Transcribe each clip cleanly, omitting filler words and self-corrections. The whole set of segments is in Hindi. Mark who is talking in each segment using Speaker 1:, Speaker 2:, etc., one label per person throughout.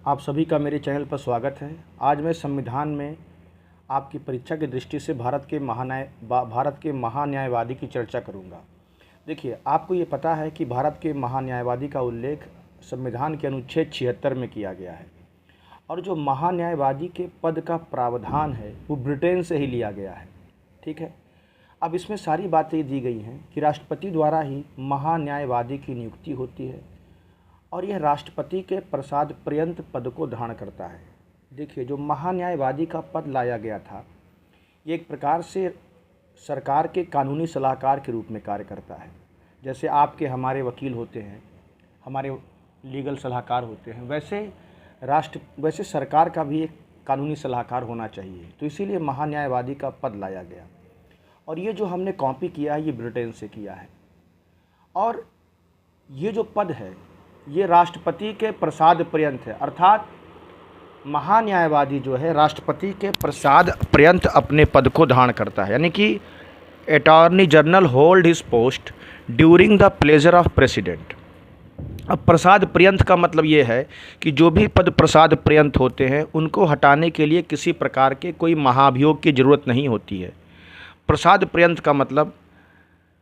Speaker 1: आप सभी का मेरे चैनल पर स्वागत है। आज मैं संविधान में आपकी परीक्षा की दृष्टि से भारत के महान्यायवादी की चर्चा करूंगा। देखिए, आपको ये पता है कि भारत के महान्यायवादी का उल्लेख संविधान के अनुच्छेद 76 में किया गया है और जो महान्यायवादी के पद का प्रावधान है वो ब्रिटेन से ही लिया गया है। ठीक है, अब इसमें सारी बातें दी गई हैं कि राष्ट्रपति द्वारा ही महान्यायवादी की नियुक्ति होती है और यह राष्ट्रपति के प्रसाद पर्यंत पद को धारण करता है। देखिए, जो महान्यायवादी का पद लाया गया था ये एक प्रकार से सरकार के कानूनी सलाहकार के रूप में कार्य करता है। जैसे आपके हमारे वकील होते हैं, हमारे लीगल सलाहकार होते हैं, वैसे सरकार का भी एक कानूनी सलाहकार होना चाहिए। तो इसीलिए महान्यायवादी का पद लाया गया और ये जो हमने कॉपी किया है ये ब्रिटेन से किया है। और ये जो पद है ये राष्ट्रपति के प्रसाद पर्यंत है, अर्थात महान्यायवादी जो है राष्ट्रपति के प्रसाद पर्यंत अपने पद को धारण करता है। यानी कि attorney general hold his post during the pleasure of president. अब प्रसाद पर्यंत का मतलब ये है कि जो भी पद प्रसाद पर्यंत होते हैं उनको हटाने के लिए किसी प्रकार के कोई महाभियोग की ज़रूरत नहीं होती है। प्रसाद पर्यंत का मतलब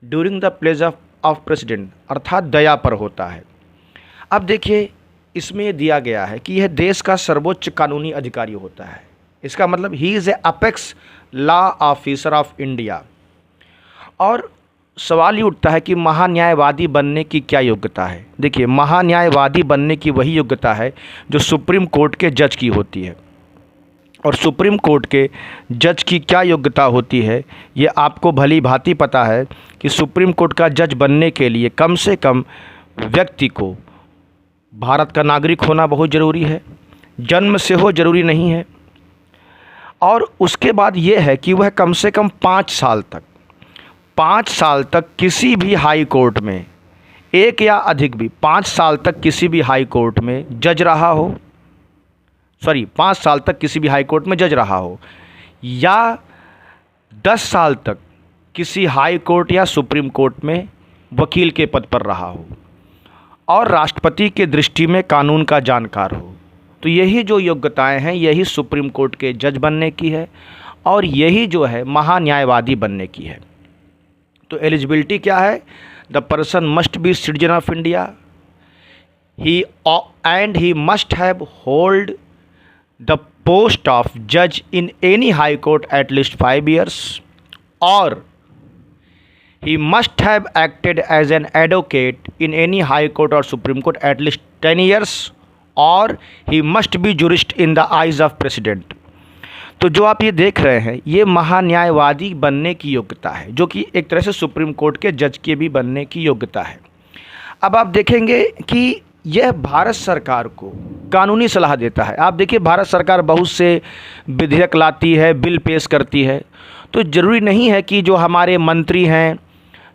Speaker 1: during the pleasure of president अर्थात दया पर होता है। अब देखिए, इसमें ये दिया गया है कि यह देश का सर्वोच्च कानूनी अधिकारी होता है। इसका मतलब he is a apex law officer of India. और सवाल ये उठता है कि महान्यायवादी बनने की क्या योग्यता है। देखिए, महान्यायवादी बनने की वही योग्यता है जो सुप्रीम कोर्ट के जज की होती है। और सुप्रीम कोर्ट के जज की क्या योग्यता होती है ये आपको भली भांति पता है कि सुप्रीम कोर्ट का जज बनने के लिए कम से कम व्यक्ति को भारत का नागरिक होना बहुत ज़रूरी है, जन्म से हो ज़रूरी नहीं है। और उसके बाद ये है कि वह कम से कम 5 साल तक किसी भी हाई कोर्ट में, एक या अधिक भी 5 साल तक किसी भी हाई कोर्ट में जज रहा हो, 5 साल तक किसी भी हाई कोर्ट में जज रहा हो, या 10 साल तक किसी हाई कोर्ट या सुप्रीम कोर्ट में वकील के पद पर रहा हो और राष्ट्रपति के दृष्टि में कानून का जानकार हो। तो यही जो योग्यताएं हैं यही सुप्रीम कोर्ट के जज बनने की है और यही जो है महान्यायवादी बनने की है। तो एलिजिबिलिटी क्या है? The person must be citizen of India, he must have hold the post of जज in any high court at least 5 years, और he must have acted as an advocate in any high court or supreme court at least 10 years, और he must be jurist in the eyes of president। तो जो आप ये देख रहे हैं ये महान्यायवादी बनने की योग्यता है, जो कि एक तरह से सुप्रीम कोर्ट के जज के भी बनने की योग्यता है। अब आप देखेंगे कि यह भारत सरकार को कानूनी सलाह देता है। आप देखिए, भारत सरकार बहुत से विधेयक लाती है, बिल पेश करती है, तो ज़रूरी नहीं है कि जो हमारे मंत्री हैं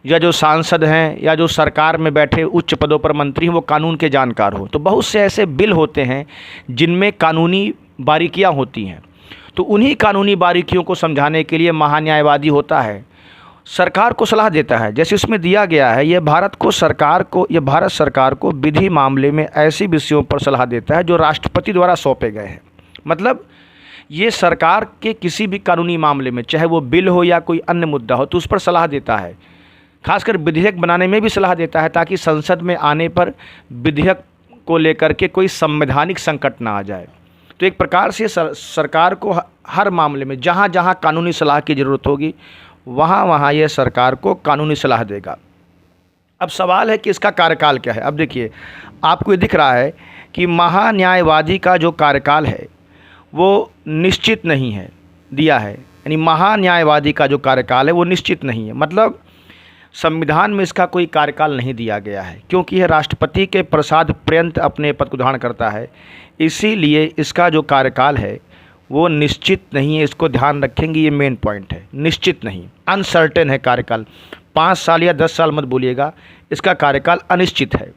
Speaker 1: या जो सांसद हैं या जो सरकार में बैठे उच्च पदों पर मंत्री हैं वो कानून के जानकार हो। तो बहुत से ऐसे बिल होते हैं जिनमें कानूनी बारीकियां होती हैं, तो उन्हीं कानूनी बारीकियों को समझाने के लिए महान्यायवादी होता है, सरकार को सलाह देता है। जैसे इसमें दिया गया है, यह भारत सरकार को विधि मामले में ऐसे विषयों पर सलाह देता है जो राष्ट्रपति द्वारा सौंपे गए हैं। मतलब ये सरकार के किसी भी कानूनी मामले में, चाहे वो बिल हो या कोई अन्य मुद्दा हो, तो उस पर सलाह देता है। खासकर विधेयक बनाने में भी सलाह देता है ताकि संसद में आने पर विधेयक को लेकर के कोई संवैधानिक संकट ना आ जाए। तो एक प्रकार से सरकार को हर मामले में जहाँ जहाँ कानूनी सलाह की ज़रूरत होगी वहाँ वहाँ यह सरकार को कानूनी सलाह देगा। अब सवाल है कि इसका कार्यकाल क्या है। अब देखिए, आपको ये दिख रहा है कि महान्यायवादी का जो कार्यकाल है वो निश्चित नहीं है, दिया है। यानी महान्यायवादी का जो कार्यकाल है वो निश्चित नहीं है, मतलब संविधान में इसका कोई कार्यकाल नहीं दिया गया है, क्योंकि यह राष्ट्रपति के प्रसाद पर्यंत अपने पद को धारण करता है। इसीलिए इसका जो कार्यकाल है वो निश्चित नहीं है। इसको ध्यान रखेंगे, ये मेन पॉइंट है, निश्चित नहीं, अनसर्टेन है कार्यकाल। 5 साल या 10 साल मत बोलिएगा, इसका कार्यकाल अनिश्चित है।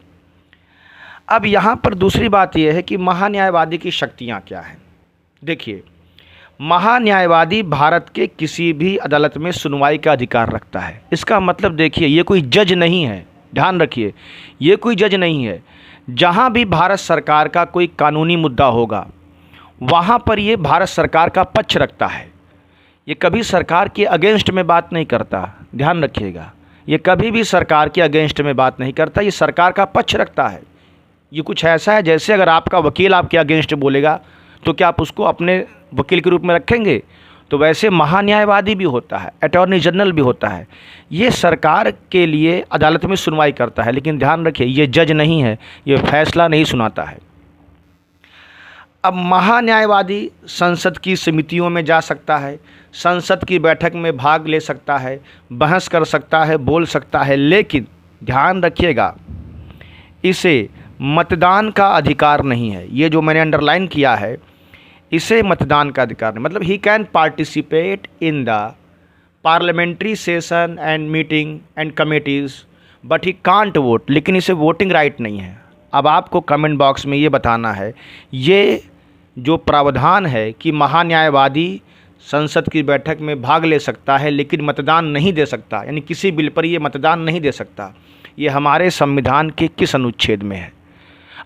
Speaker 1: अब यहाँ पर दूसरी बात यह है कि महान्यायवादी की शक्तियाँ क्या हैं। देखिए, महान्यायवादी भारत के किसी भी अदालत में सुनवाई का अधिकार रखता है। इसका मतलब देखिए, ये कोई जज नहीं है, ध्यान रखिए, ये कोई जज नहीं है। जहाँ भी भारत सरकार का कोई कानूनी मुद्दा होगा वहाँ पर ये भारत सरकार का पक्ष रखता है। ये कभी सरकार के अगेंस्ट में बात नहीं करता, ध्यान रखिएगा। ये कभी भी सरकार के अगेंस्ट में बात नहीं करता, ये सरकार का पक्ष रखता है। ये कुछ ऐसा है जैसे अगर आपका वकील आपके अगेंस्ट बोलेगा तो क्या आप उसको अपने वकील के रूप में रखेंगे? तो वैसे महान्यायवादी भी होता है, अटॉर्नी जनरल भी होता है। ये सरकार के लिए अदालत में सुनवाई करता है, लेकिन ध्यान रखिए ये जज नहीं है, ये फैसला नहीं सुनाता है। अब महान्यायवादी संसद की समितियों में जा सकता है, संसद की बैठक में भाग ले सकता है, बहस कर सकता है, बोल सकता है, लेकिन ध्यान रखिएगा इसे मतदान का अधिकार नहीं है। ये जो मैंने अंडरलाइन किया है, इसे मतदान का अधिकार नहीं। मतलब he can participate in the parliamentary session and meeting and committees but he can't vote, लेकिन इसे वोटिंग राइट नहीं है। अब आपको कमेंट बॉक्स में ये बताना है, ये जो प्रावधान है कि महान्यायवादी संसद की बैठक में भाग ले सकता है लेकिन मतदान नहीं दे सकता, यानी किसी बिल पर ये मतदान नहीं दे सकता, ये हमारे संविधान के किस अनुच्छेद में है?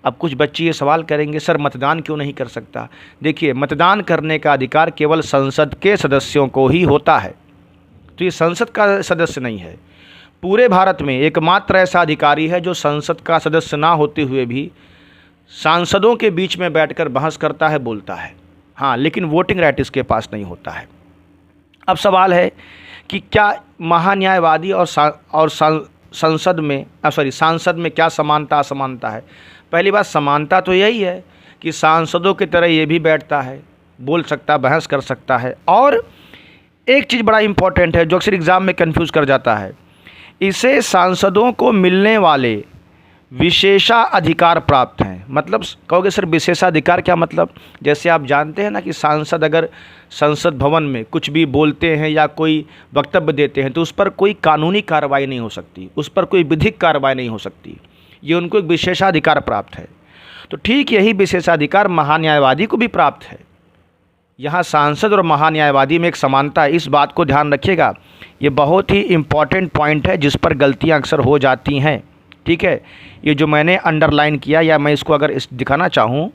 Speaker 1: अब कुछ बच्चे ये सवाल करेंगे, सर मतदान क्यों नहीं कर सकता? देखिए, मतदान करने का अधिकार केवल संसद के सदस्यों को ही होता है, तो ये संसद का सदस्य नहीं है। पूरे भारत में एकमात्र ऐसा अधिकारी है जो संसद का सदस्य ना होते हुए भी सांसदों के बीच में बैठकर बहस करता है, बोलता है। हाँ, लेकिन वोटिंग राइट इसके पास नहीं होता है। अब सवाल है कि क्या महान्यायवादी और सांसद में क्या समानता असमानता है? पहली बात, समानता तो यही है कि सांसदों की तरह ये भी बैठता है, बोल सकता है, बहस कर सकता है। और एक चीज़ बड़ा इम्पॉर्टेंट है जो अक्सर एग्ज़ाम में कंफ्यूज कर जाता है, इसे सांसदों को मिलने वाले विशेषाधिकार प्राप्त हैं। मतलब कहोगे सर विशेषाधिकार क्या मतलब? जैसे आप जानते हैं ना कि सांसद अगर संसद भवन में कुछ भी बोलते हैं या कोई वक्तव्य देते हैं तो उस पर कोई कानूनी कार्रवाई नहीं हो सकती, उस पर कोई विधिक कार्रवाई नहीं हो सकती, ये उनको एक विशेषाधिकार प्राप्त है। तो ठीक यही विशेषाधिकार महान्यायवादी को भी प्राप्त है। यहाँ सांसद और महान्यायवादी में एक समानता है, इस बात को ध्यान रखिएगा। ये बहुत ही इम्पॉर्टेंट पॉइंट है जिस पर गलतियाँ अक्सर हो जाती हैं, ठीक है। ये जो मैंने अंडरलाइन किया, या मैं इसको अगर दिखाना चाहूँ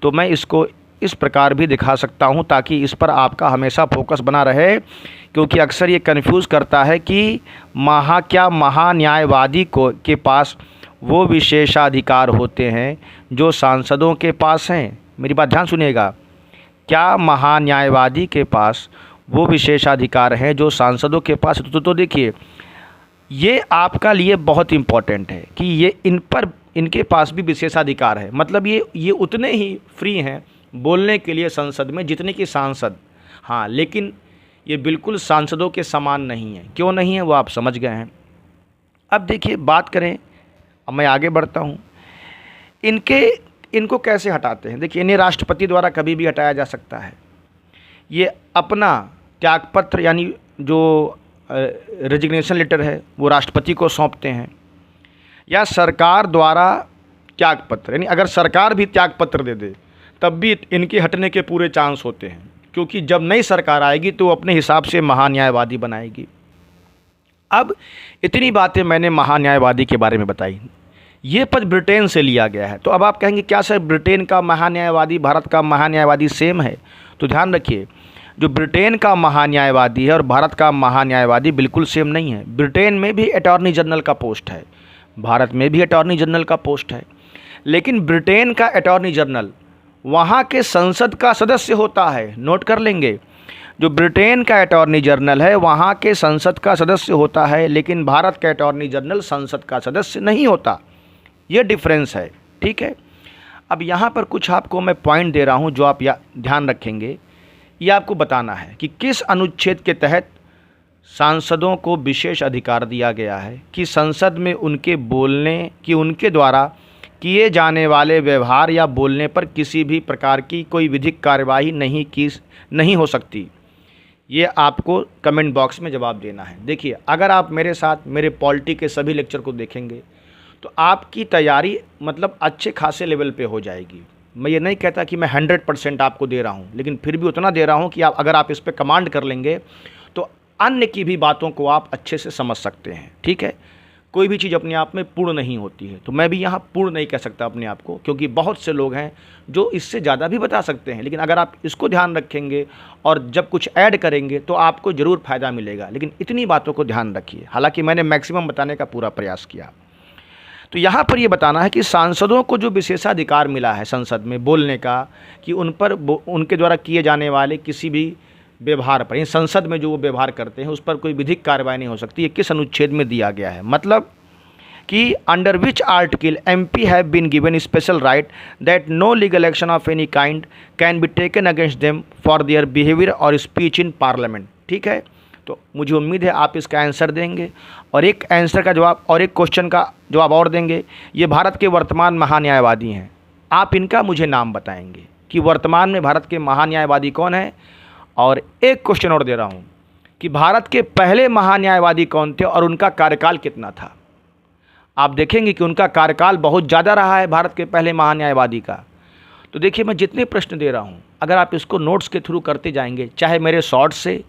Speaker 1: तो मैं इसको इस प्रकार भी दिखा सकता हूँ ताकि इस पर आपका हमेशा फोकस बना रहे, क्योंकि अक्सर ये कंफ्यूज करता है कि क्या महान्यायवादी के पास वो विशेषाधिकार होते हैं जो सांसदों के पास हैं? मेरी बात ध्यान सुनिएगा, क्या महान्यायवादी के पास वो विशेषाधिकार हैं जो सांसदों के पास? तो देखिए, ये आपका लिए बहुत इम्पॉर्टेंट है कि ये इनके पास भी विशेषाधिकार है। मतलब ये उतने ही फ्री हैं बोलने के लिए संसद में जितने कि सांसद। हाँ, लेकिन ये बिल्कुल सांसदों के समान नहीं है। क्यों नहीं है वो आप समझ गए हैं। अब देखिए, बात करें, अब मैं आगे बढ़ता हूँ, इनको कैसे हटाते हैं। देखिए, इन्हें राष्ट्रपति द्वारा कभी भी हटाया जा सकता है। ये अपना त्यागपत्र यानी जो रेजिग्नेशन लेटर है वो राष्ट्रपति को सौंपते हैं, या सरकार द्वारा त्यागपत्र, यानी अगर सरकार भी त्यागपत्र दे दे तब भी इनके हटने के पूरे चांस होते हैं, क्योंकि जब नई सरकार आएगी तो वो अपने हिसाब से महान्यायवादी बनाएगी। अब इतनी बातें मैंने महान्यायवादी के बारे में बताई। ये पद ब्रिटेन से लिया गया है। तो अब आप कहेंगे क्या सर ब्रिटेन का महान्यायवादी भारत का महान्यायवादी सेम है? तो ध्यान रखिए, जो ब्रिटेन का महान्यायवादी है और भारत का महान्यायवादी बिल्कुल सेम नहीं है। ब्रिटेन में भी अटॉर्नी जनरल का पोस्ट है, भारत में भी अटॉर्नी जनरल का पोस्ट है, लेकिन ब्रिटेन का अटॉर्नी जनरल वहाँ के संसद का सदस्य होता है। नोट कर लेंगे, जो ब्रिटेन का अटॉर्नी जनरल है वहाँ के संसद का सदस्य होता है, लेकिन भारत का अटॉर्नी जनरल संसद का सदस्य नहीं होता। ये डिफरेंस है, ठीक है। अब यहाँ पर कुछ आपको मैं पॉइंट दे रहा हूँ जो आप ध्यान रखेंगे। ये आपको बताना है कि किस अनुच्छेद के तहत सांसदों को विशेष अधिकार दिया गया है कि संसद में उनके द्वारा किए जाने वाले व्यवहार या बोलने पर किसी भी प्रकार की कोई विधिक कार्यवाही नहीं हो सकती। ये आपको कमेंट बॉक्स में जवाब देना है। देखिए, अगर आप मेरे साथ मेरे पॉलिटी के सभी लेक्चर को देखेंगे तो आपकी तैयारी मतलब अच्छे खासे लेवल पे हो जाएगी। मैं ये नहीं कहता कि मैं 100% आपको दे रहा हूँ, लेकिन फिर भी उतना दे रहा हूँ कि अगर आप इस पर कमांड कर लेंगे तो अन्य की भी बातों को आप अच्छे से समझ सकते हैं, ठीक है। कोई भी चीज़ अपने आप में पूर्ण नहीं होती है, तो मैं भी यहाँ पूर्ण नहीं कह सकता अपने आप को, क्योंकि बहुत से लोग हैं जो इससे ज़्यादा भी बता सकते हैं। लेकिन अगर आप इसको ध्यान रखेंगे और जब कुछ ऐड करेंगे तो आपको ज़रूर फ़ायदा मिलेगा। लेकिन इतनी बातों को ध्यान रखिए, हालांकि मैंने मैक्सिमम बताने का पूरा प्रयास किया। तो यहाँ पर ये बताना है कि सांसदों को जो विशेषाधिकार मिला है संसद में बोलने का, कि उन पर उनके द्वारा किए जाने वाले किसी भी व्यवहार पर, संसद में जो वो व्यवहार करते हैं उस पर कोई विधिक कार्रवाई नहीं हो सकती। ये किस अनुच्छेद में दिया गया है, मतलब कि under which article MP have been given special right that no legal action of any kind can be taken against them for their behaviour और स्पीच इन पार्लियामेंट। ठीक है, तो मुझे उम्मीद है आप इसका आंसर देंगे और एक आंसर का जवाब और एक क्वेश्चन का जवाब और देंगे। ये भारत के वर्तमान महान्यायवादी हैं, आप इनका मुझे नाम बताएंगे कि वर्तमान में भारत के महान्यायवादी कौन है। और एक क्वेश्चन और दे रहा हूँ कि भारत के पहले महान्यायवादी कौन थे और उनका कार्यकाल कितना था। आप देखेंगे कि उनका कार्यकाल बहुत ज़्यादा रहा है भारत के पहले महान्यायवादी का। तो देखिए, मैं जितने प्रश्न दे रहा हूँ, अगर आप इसको नोट्स के थ्रू करते जाएंगे, चाहे मेरे शॉर्ट्स से,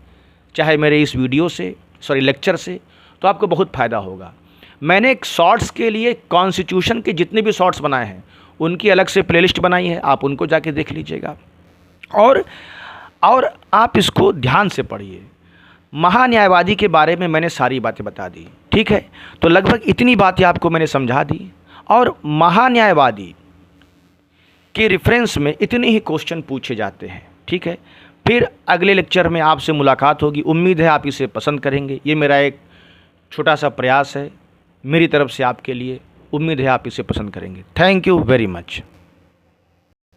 Speaker 1: चाहे मेरे इस वीडियो से, लेक्चर से, तो आपको बहुत फ़ायदा होगा। मैंने एक शॉर्ट्स के लिए कॉन्स्टिट्यूशन के जितने भी शॉर्ट्स बनाए हैं उनकी अलग से प्लेलिस्ट बनाई है, आप उनको जाके देख लीजिएगा और आप इसको ध्यान से पढ़िए। महान्यायवादी के बारे में मैंने सारी बातें बता दी, ठीक है। तो लगभग इतनी बातें आपको मैंने समझा दी और महान्यायवादी के रेफरेंस में इतने ही क्वेश्चन पूछे जाते हैं, ठीक है। फिर अगले लेक्चर में आपसे मुलाकात होगी, उम्मीद है आप इसे पसंद करेंगे। ये मेरा एक छोटा सा प्रयास है मेरी तरफ से आपके लिए, उम्मीद है आप इसे पसंद करेंगे। Thank you very much.